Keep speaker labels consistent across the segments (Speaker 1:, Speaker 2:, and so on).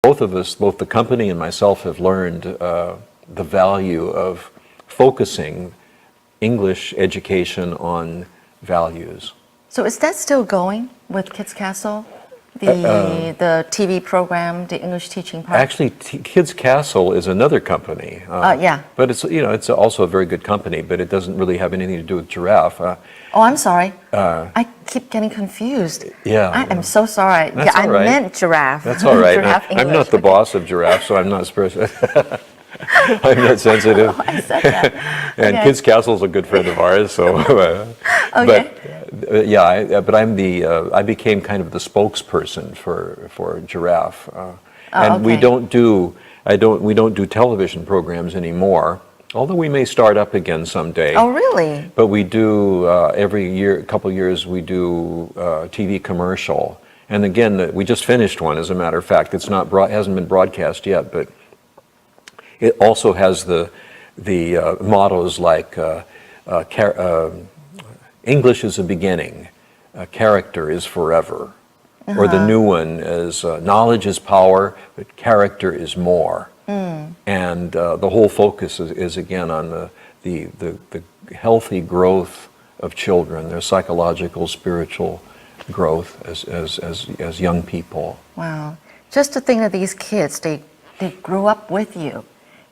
Speaker 1: both of us, both the company and myself, have learned the value of focusing English education on values.
Speaker 2: So is that still going with Kids Castle? The TV program, the English teaching part?
Speaker 1: Actually, Kids Castle is another company.
Speaker 2: Yeah.
Speaker 1: But it's also a very good company, but it doesn't really have anything to do with Giraffe.
Speaker 2: Oh, I'm sorry. I keep getting confused.
Speaker 1: Yeah.
Speaker 2: I am so sorry.
Speaker 1: That's
Speaker 2: yeah,
Speaker 1: all right.
Speaker 2: I meant Giraffe.
Speaker 1: That's all right.
Speaker 2: Giraffe
Speaker 1: I'm not the boss of Giraffe, so I'm not supposed to. I'm not sensitive.
Speaker 2: Oh, I said that.
Speaker 1: And
Speaker 2: Okay.
Speaker 1: Kids Castle is a good friend of ours, so.
Speaker 2: Okay.
Speaker 1: But yeah, but I'm I became kind of the spokesperson for Giraffe, and we
Speaker 2: okay.
Speaker 1: we don't do television programs anymore. Although we may start up again someday.
Speaker 2: Oh, really?
Speaker 1: But we do every year, couple years, we do TV commercial, and again, we just finished one. As a matter of fact, it's not hasn't been broadcast yet, but it also has the mottos like English is a beginning, character is forever, or the new one is knowledge is power, but character is more. And the whole focus is again on the healthy growth of children, their psychological, spiritual growth as young people.
Speaker 2: Wow. Just to think that these kids, they grew up with you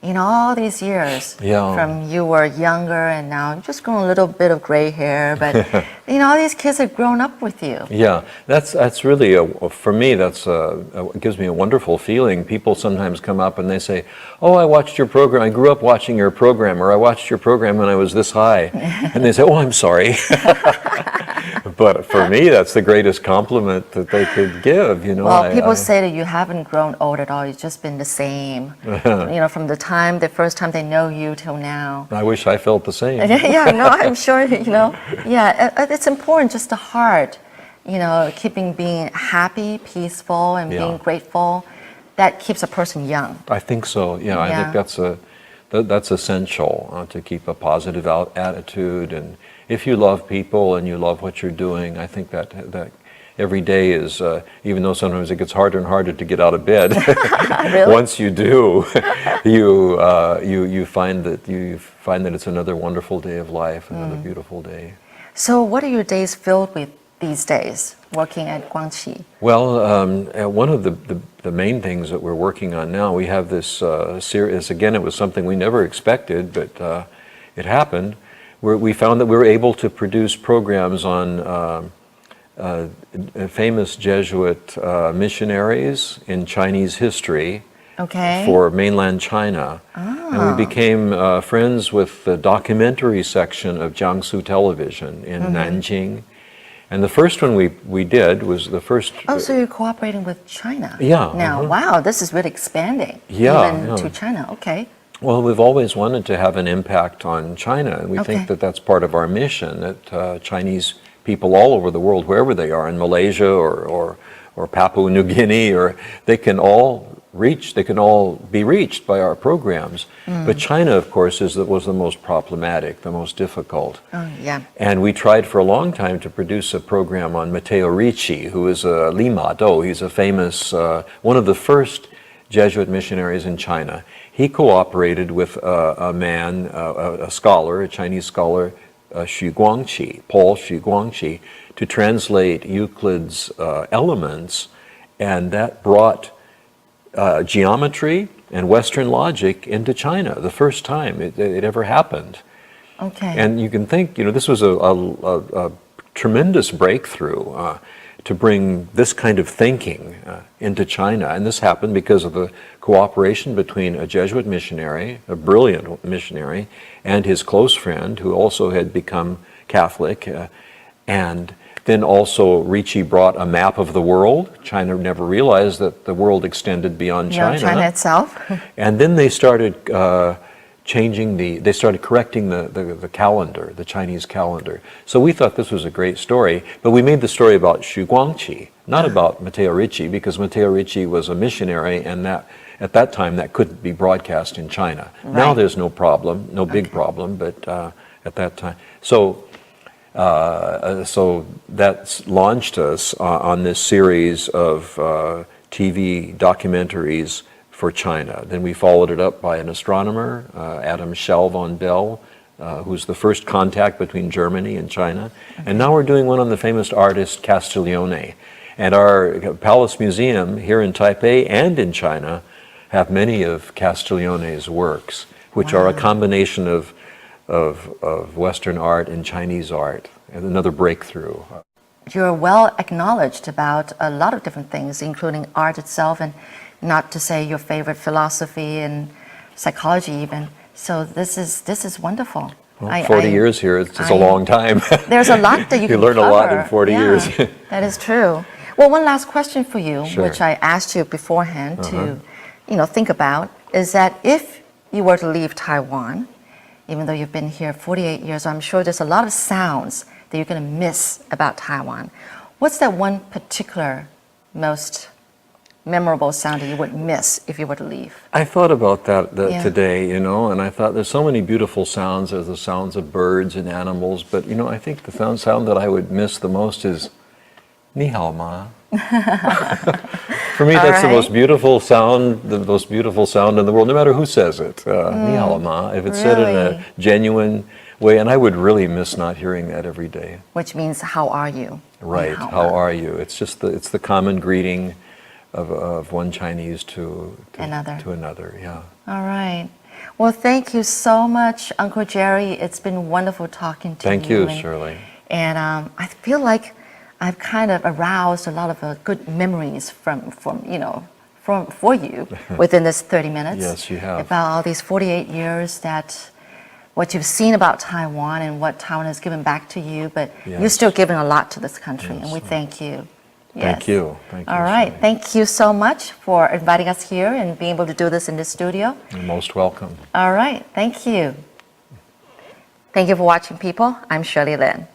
Speaker 2: in all these years.
Speaker 1: Yeah.
Speaker 2: From you were younger and now you've just grown a little bit of gray hair, but all these kids have grown up with you.
Speaker 1: Yeah, that's really, for me, it gives me a wonderful feeling. People sometimes come up and they say, oh, I watched your program, I grew up watching your program, or I watched your program when I was this high. And they say, oh, I'm sorry. But for me, that's the greatest compliment that they could give,
Speaker 2: Well, people say that you haven't grown old at all, you've just been the same, from the first time they know you till now.
Speaker 1: I wish I felt the same.
Speaker 2: Yeah, no, I'm sure, yeah, it's important, just the heart, keeping being happy, peaceful, and being grateful, that keeps a person young.
Speaker 1: I think so, yeah. I think that's essential, to keep a positive attitude, and if you love people and you love what you're doing, I think that every day is, even though sometimes it gets harder and harder to get out of bed,
Speaker 2: Really?
Speaker 1: once you do, you find that it's another wonderful day of life, another beautiful day.
Speaker 2: So what are your days filled with these days, working at Guangqi?
Speaker 1: Well, one of the main things that we're working on now, we have this series. Again, it was something we never expected, but it happened. We found that we were able to produce programs on famous Jesuit missionaries in Chinese history for mainland China. And we became friends with the documentary section of Jiangsu Television in Nanjing. And the first one we did was the first...
Speaker 2: Oh, so you're cooperating with China?
Speaker 1: Yeah.
Speaker 2: Now, wow, this is really expanding.
Speaker 1: Yeah.
Speaker 2: Even to China, okay.
Speaker 1: Well, we've always wanted to have an impact on China, and we think that that's part of our mission, that Chinese people all over the world, wherever they are, in Malaysia or Papua New Guinea, or they can all be reached by our programs. But China, of course, was the most problematic, the most difficult.
Speaker 2: Oh, yeah.
Speaker 1: And we tried for a long time to produce a program on Matteo Ricci, who is a Lima Do. He's a famous, one of the first Jesuit missionaries in China. He cooperated with a man, a scholar, a Chinese scholar, Paul Xu Guangqi, to translate Euclid's Elements, and that brought geometry and Western logic into China, the first time it ever happened.
Speaker 2: Okay.
Speaker 1: And you can think, this was a tremendous breakthrough to bring this kind of thinking into China. And this happened because of the cooperation between a Jesuit missionary, a brilliant missionary, and his close friend, who also had become Catholic. And then also Ricci brought a map of the world. China never realized that the world extended beyond China.
Speaker 2: China itself.
Speaker 1: And then they started correcting the calendar, the Chinese calendar. So we thought this was a great story, but we made the story about Xu Guangqi, not about Matteo Ricci, because Matteo Ricci was a missionary, and that at that time that couldn't be broadcast in China. Right. Now there's no problem, no big problem, but at that time. So that's launched us on this series of TV documentaries for China. Then we followed it up by an astronomer, Adam Schell von Bell, who's the first contact between Germany and China. And now we're doing one on the famous artist Castiglione. And our Palace Museum here in Taipei and in China have many of Castiglione's works, which are a combination of Western art and Chinese art, and another breakthrough.
Speaker 2: You're well acknowledged about a lot of different things, including art itself, and not to say your favorite philosophy and psychology even. So this is wonderful.
Speaker 1: Well, 40 years here, it's a long time.
Speaker 2: There's a lot that you can
Speaker 1: learn
Speaker 2: cover.
Speaker 1: a lot in 40 years.
Speaker 2: That is true. Well, one last question for you,
Speaker 1: Sure.
Speaker 2: which I asked you beforehand to, think about, is that if you were to leave Taiwan, even though you've been here 48 years, I'm sure there's a lot of sounds that you're going to miss about Taiwan. What's that one particular most memorable sound that you would miss if you were to leave?
Speaker 1: I thought about that today, and I thought there's so many beautiful sounds. There's the sounds of birds and animals, but I think the sound that I would miss the most is "Ni hao ma." For me, that's the most beautiful sound, in the world, no matter who says it. "Ni hao ma," if it's said in a genuine way, and I would really miss not hearing that every day.
Speaker 2: Which means, how are you?
Speaker 1: Right, how are you? It's just it's the common greeting of one Chinese to another, yeah.
Speaker 2: All right. Well, thank you so much, Uncle Jerry. It's been wonderful talking to you.
Speaker 1: Thank you, Shirley.
Speaker 2: And I feel like I've kind of aroused a lot of good memories for you within this 30 minutes.
Speaker 1: Yes, you have.
Speaker 2: About all these 48 years, what you've seen about Taiwan and what Taiwan has given back to you, but you're still giving a lot to this country, and we thank you.
Speaker 1: Thank you. Thank you.
Speaker 2: All right. Thank you so much for inviting us here and being able to do this in the studio.
Speaker 1: You're most welcome.
Speaker 2: All right. Thank you. Thank you for watching, people. I'm Shirley Lin.